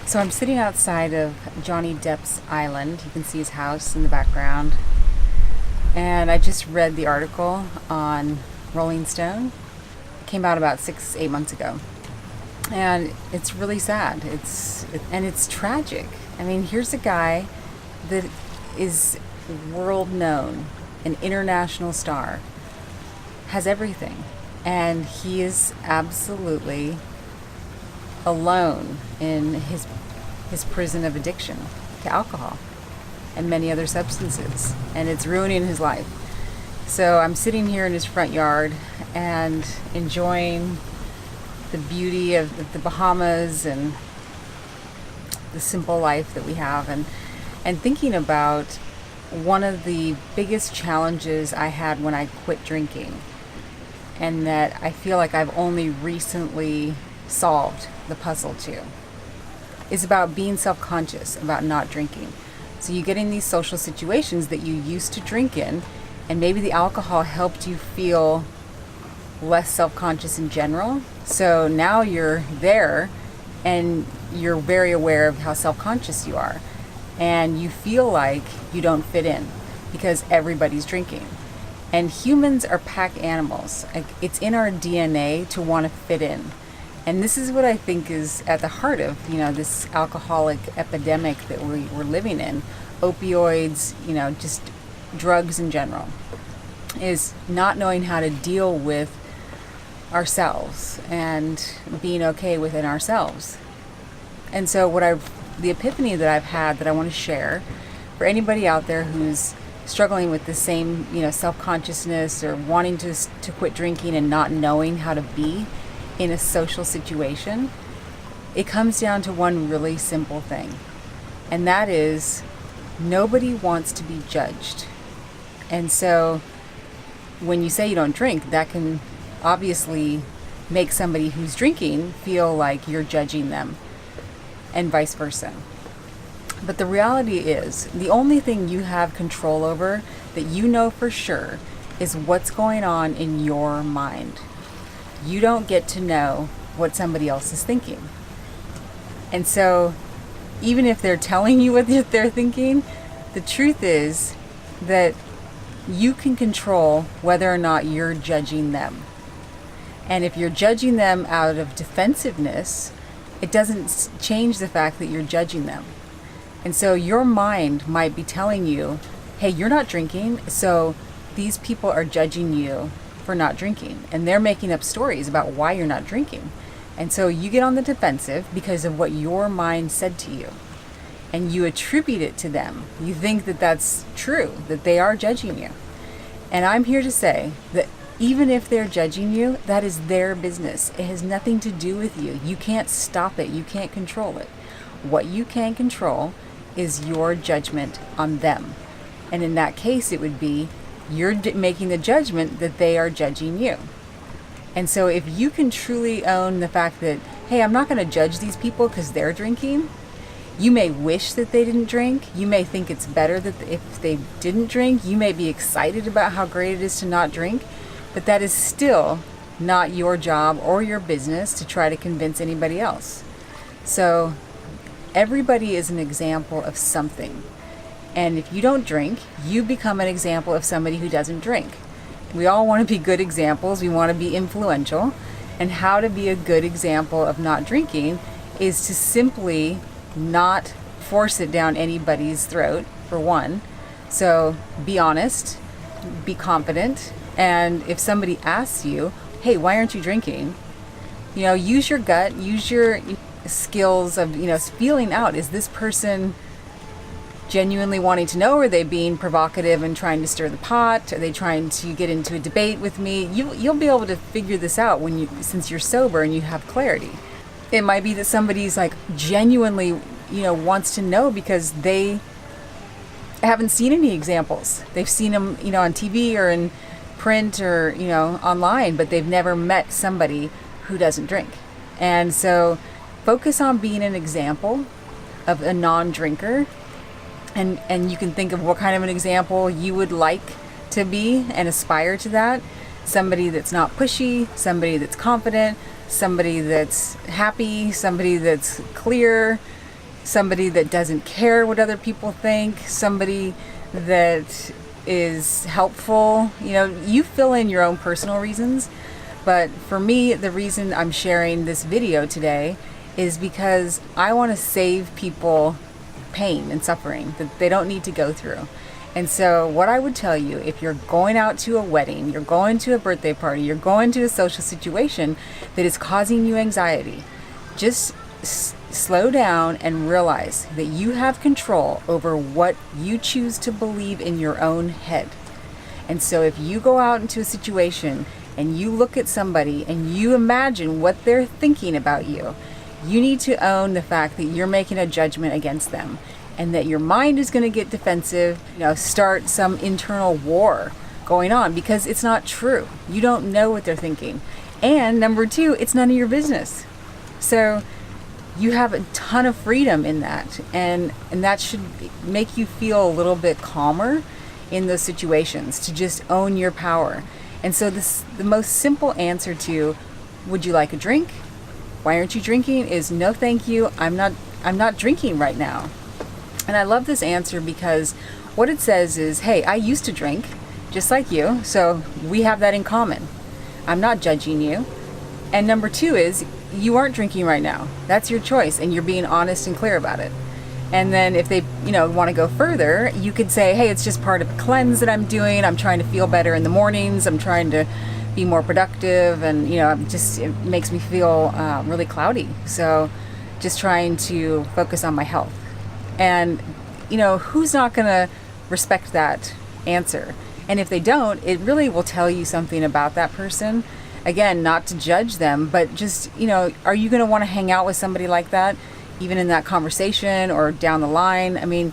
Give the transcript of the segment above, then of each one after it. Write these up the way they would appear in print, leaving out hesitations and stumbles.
So I'm sitting outside of Johnny Depp's island. You can see his house in the background. And I just read the article on Rolling Stone. It came out about 8 months ago. And it's really sad. It's tragic. I mean, here's a guy that is world known, an international star, has everything. And he is absolutely alone in his prison of addiction to alcohol and many other substances, and it's ruining his life. So I'm sitting here in his front yard and enjoying the beauty of the Bahamas and the simple life that we have, and thinking about one of the biggest challenges I had when I quit drinking, and that I feel like I've only recently solved the puzzle to, is about being self-conscious about not drinking. So you get in these social situations that you used to drink in, and maybe the alcohol helped you feel less self-conscious in general. So now you're there and you're very aware of how self-conscious you are, and you feel like you don't fit in because everybody's drinking. And humans are pack animals. Like, it's in our DNA to want to fit in. And this is what I think is at the heart of, this alcoholic epidemic that we're living in. Opioids, just drugs in general, is not knowing how to deal with ourselves and being okay within ourselves. And so the epiphany that I've had that I want to share for anybody out there who's struggling with the same, self-consciousness, or wanting to quit drinking and not knowing how to be in a social situation, it comes down to one really simple thing. And that is, nobody wants to be judged. And so when you say you don't drink, that can obviously make somebody who's drinking feel like you're judging them, and vice versa. But the reality is, the only thing you have control over that you know for sure is what's going on in your mind. You don't get to know what somebody else is thinking. And so even if they're telling you what they're thinking, the truth is that you can control whether or not you're judging them. And if you're judging them out of defensiveness, it doesn't change the fact that you're judging them. And so your mind might be telling you, hey, you're not drinking, so these people are judging you for not drinking. And they're making up stories about why you're not drinking. And so you get on the defensive because of what your mind said to you. And you attribute it to them. You think that that's true, that they are judging you. And I'm here to say that even if they're judging you, that is their business. It has nothing to do with you. You can't stop it. You can't control it. What you can control is your judgment on them. And in that case, it would be you're making the judgment that they are judging you. And so if you can truly own the fact that, hey, I'm not going to judge these people because they're drinking. You may wish that they didn't drink. You may think it's better that if they didn't drink. You may be excited about how great it is to not drink. But that is still not your job or your business to try to convince anybody else. So everybody is an example of something. And if you don't drink, you become an example of somebody who doesn't drink. We all want to be good examples. We want to be influential. And how to be a good example of not drinking is to simply not force it down anybody's throat, for one. So be honest, be confident. And if somebody asks you, hey, why aren't you drinking? Use your gut, use your skills of, feeling out, is this person genuinely wanting to know? Are they being provocative and trying to stir the pot? Are they trying to get into a debate with me? You'll be able to figure this out since you're sober and you have clarity. It might be that somebody's like genuinely, wants to know because they haven't seen any examples. They've seen them, on TV or in print or, online, but they've never met somebody who doesn't drink. And so focus on being an example of a non-drinker. And you can think of what kind of an example you would like to be and aspire to that. Somebody that's not pushy, somebody that's confident, somebody that's happy, somebody that's clear, somebody that doesn't care what other people think, somebody that is helpful. You know, you fill in your own personal reasons. But for me, the reason I'm sharing this video today is because I want to save people pain and suffering that they don't need to go through. And so what I would tell you, if you're going out to a wedding, you're going to a birthday party, you're going to a social situation that is causing you anxiety, just slow down and realize that you have control over what you choose to believe in your own head. And so if you go out into a situation and you look at somebody and you imagine what they're thinking about you, you need to own the fact that you're making a judgment against them, and that your mind is going to get defensive, start some internal war going on, because it's not true. You don't know what they're thinking. And number two, it's none of your business. So you have a ton of freedom in that, and that should make you feel a little bit calmer in those situations, to just own your power. And so the most simple answer to, would you like a drink? Why aren't you drinking? Is no thank you. I'm not drinking right now. And I love this answer because what it says is, hey, I used to drink just like you, so we have that in common. I'm not judging you. And number two is, you aren't drinking right now. That's your choice, and you're being honest and clear about it. And then if they, want to go further, you could say, hey, it's just part of a cleanse that I'm doing. I'm trying to feel better in the mornings. I'm trying to be more productive, and it makes me feel really cloudy. So just trying to focus on my health. And who's not going to respect that answer? And if they don't, it really will tell you something about that person. Again, not to judge them, but just, are you going to want to hang out with somebody like that, even in that conversation or down the line? I mean,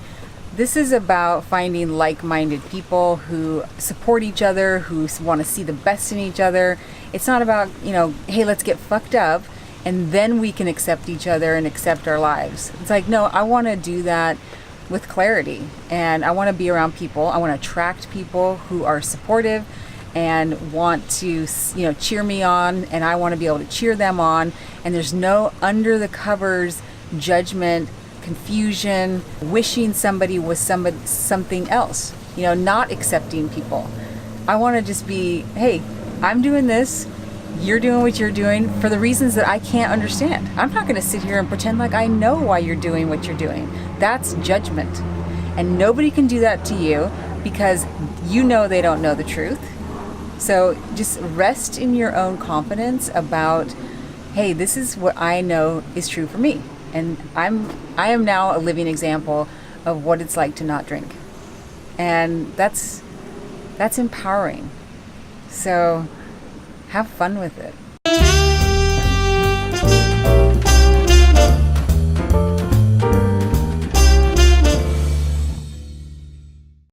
this is about finding like-minded people who support each other, who want to see the best in each other. It's not about, hey, let's get fucked up and then we can accept each other and accept our lives. It's like, no, I want to do that with clarity, and I want to be around people. I want to attract people who are supportive and want to, cheer me on, and I want to be able to cheer them on. And there's no under the covers judgment, confusion, wishing somebody was something else, not accepting people. I want to just be, hey, I'm doing this, you're doing what you're doing for the reasons that I can't understand. I'm not going to sit here and pretend like I know why you're doing what you're doing. That's judgment. And nobody can do that to you, because they don't know the truth. So just rest in your own confidence about, hey, this is what I know is true for me. And I am now a living example of what it's like to not drink. And that's empowering. So have fun with it.